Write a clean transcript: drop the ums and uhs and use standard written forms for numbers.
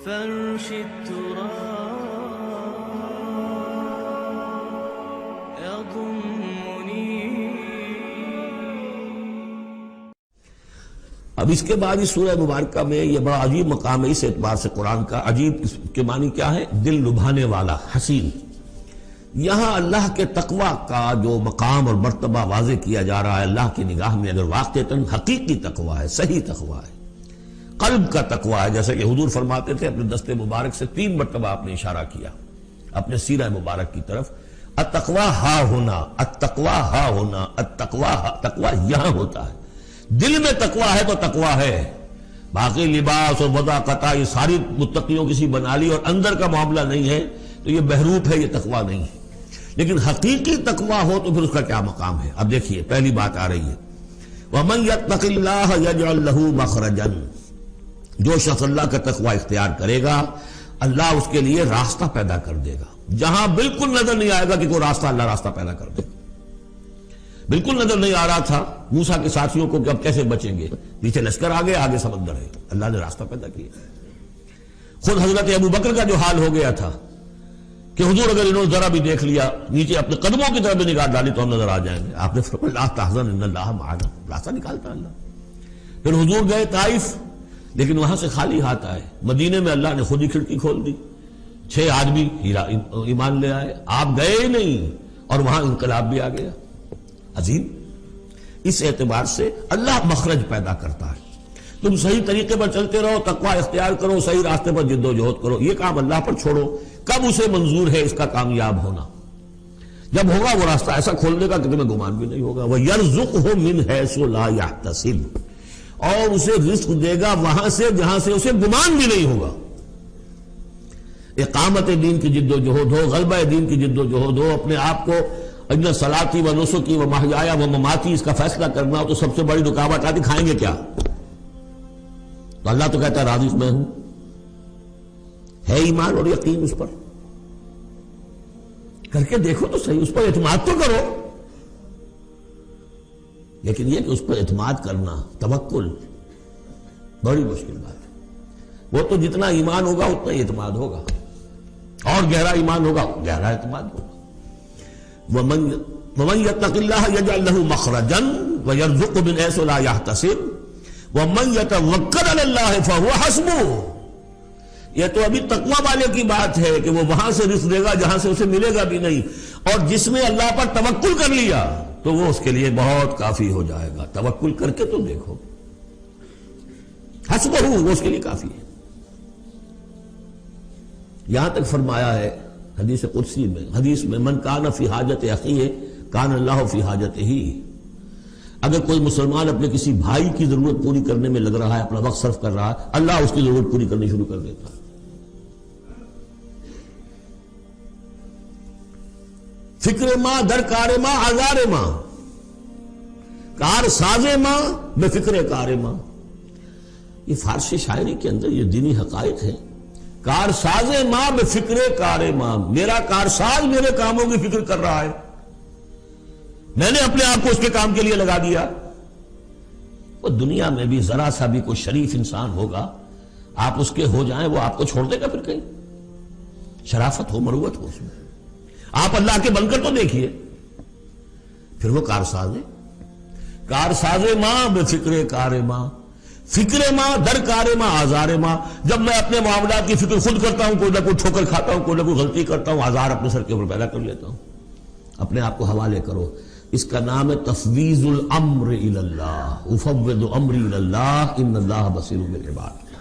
فرش التراب يضمني. اب اس کے بعد اس سورہ مبارکہ میں یہ بڑا عجیب مقام ہے اس اعتبار سے قرآن کا. عجیب اس کے معنی کیا ہے؟ دل لبھانے والا، حسین. یہاں اللہ کے تقوی کا جو مقام اور مرتبہ واضح کیا جا رہا ہے اللہ کی نگاہ میں، اگر واقعتاً حقیقی تقوی ہے، صحیح تقوی ہے، قلب کا تقوی ہے، جیسے کہ حضور فرماتے تھے اپنے دست مبارک سے 3 مرتبہ آپ نے اشارہ کیا اپنے سیرہ مبارک کی طرف. التقوی ہا ہونا، التقوی ہا ہونا، تقوی یہاں ہوتا ہے. دل میں تقوی ہے تو تقوی ہے. باقی لباس اور وضاقت یہ ساری متقیوں کسی بنا لی اور اندر کا معاملہ نہیں ہے تو یہ بہروپ ہے، یہ تقوی نہیں ہے. لیکن حقیقی تقوی ہو تو پھر اس کا کیا مقام ہے؟ اب دیکھیے پہلی بات آ رہی ہے وَمَن يَتَّقِ اللَّهَ يَجْعَلْ لَهُ مَخْرَجًا. جو شخص اللہ کا تقوی اختیار کرے گا اللہ اس کے لیے راستہ پیدا کر دے گا. جہاں بالکل نظر نہیں آئے گا کہ کوئی راستہ، اللہ راستہ پیدا کر دے گا. بالکل نظر نہیں آ رہا تھا موسیٰ کے ساتھیوں کو کہ اب کیسے بچیں گے، پیچھے لشکر آگے، آگے سمندر ہے، اللہ نے راستہ پیدا کیا. خود حضرت ابو بکر کا جو حال ہو گیا تھا کہ حضور اگر انہوں نے ذرا بھی دیکھ لیا، نیچے اپنے قدموں کی طرف بھی نگاہ ڈالی تو ہم نظر آ جائیں گے. آپ نے فرمایا لا تحزن ان اللہ معنا، راستہ نکالتا اللہ. پھر حضور گئے طائف، لیکن وہاں سے خالی ہاتھ آئے. مدینے میں اللہ نے خود ہی کھڑکی کھول دی، 6 آدمی ایمان لے آئے. آپ گئے ہی نہیں اور وہاں انقلاب بھی آ گیا. عظیم. اس اعتبار سے اللہ مخرج پیدا کرتا ہے. تم صحیح طریقے پر چلتے رہو، تقوی اختیار کرو، صحیح راستے پر جد و جہد کرو. یہ کام اللہ پر چھوڑو. کب اسے منظور ہے اس کا کامیاب ہونا؟ جب ہوگا وہ راستہ ایسا کھول دے گا کہ تمہیں گمان بھی نہیں ہوگا. وَيَرْزُقْهُ مِنْ حَيْثُ لَا يَحْتَسِبُ، اور اسے رزق دے گا وہاں سے جہاں سے اسے گمان بھی نہیں ہوگا. اقامت دین کی جد و جہد ہو، غلبہ دین کی جد و جہد ہو، اپنے آپ کو ان صلاتی و نسکی و محیایا و مماتی اس کا فیصلہ کرنا ہو تو سب سے بڑی رکاوٹ آتی کھائیں گے کیا؟ تو اللہ تو کہتا ہے راضی میں ہوں. ہے ایمان اور یقین اس پر؟ کر کے دیکھو تو صحیح، اس پر اعتماد تو کرو. لیکن یہ کہ اس پر اعتماد کرنا، توکل، بڑی مشکل بات ہے. وہ تو جتنا ایمان ہوگا اتنا ہی اعتماد ہوگا، اور گہرا ایمان ہوگا گہرا اعتماد ہوگا. وَمَن يَتَّقِ اللَّهَ يَجْعَلْ لَهُ مَخْرَجًا وَيَرْزُقْهُ مِنْ حَيْثُ لَا يَحْتَسِبُ وَمَن يَتَوَكَّلْ عَلَى اللَّهِ فَهُوَ حَسْبُهُ. یہ تو ابھی تقوی والے کی بات ہے کہ وہ وہاں سے رزق دے گا جہاں سے اسے ملے گا بھی نہیں، اور جس نے اللہ پر توکل کر لیا تو وہ اس کے لیے بہت کافی ہو جائے گا. توکل کر کے تو دیکھو، حسبہ وہ اس کے لیے کافی ہے. یہاں تک فرمایا ہے حدیث قدسی میں، حدیث میں من کان فی حاجت اخیہ کان اللہ فی حاجتہ. اگر کوئی مسلمان اپنے کسی بھائی کی ضرورت پوری کرنے میں لگ رہا ہے، اپنا وقت صرف کر رہا ہے، اللہ اس کی ضرورت پوری کرنی شروع کر دیتا ہے. فکر ماں در کار ماں آزار ماں، کار ساز ماں بے فکر کار ماں. یہ فارسی شاعری کے اندر یہ دینی حقائق ہے. کار ساز ماں بے فکر کار ماں، میرا کارساز میرے کاموں کی فکر کر رہا ہے، میں نے اپنے آپ کو اس کے کام کے لیے لگا دیا. وہ دنیا میں بھی ذرا سا بھی کوئی شریف انسان ہوگا، آپ اس کے ہو جائیں وہ آپ کو چھوڑ دے گا پھر کہیں؟ شرافت ہو، مروت ہو اس میں. آپ اللہ کے بن کر تو دیکھیے، پھر وہ کارساز ہے. کارساز ماں بے فکر کار ماں، فکر ماں در کار ماں آزار ماں. جب میں اپنے معاملات کی فکر خود کرتا ہوں، کوئی نہ کوئی ٹھوکر کھاتا ہوں، کوئی نہ کوئی غلطی کرتا ہوں، آزار اپنے سر کے اوپر پیدا کر لیتا ہوں. اپنے آپ کو حوالے کرو. اس کا نام ہے تفویض الامر الی اللہ. افوض امری الی اللہ ان اللہ بصیر بالعباد.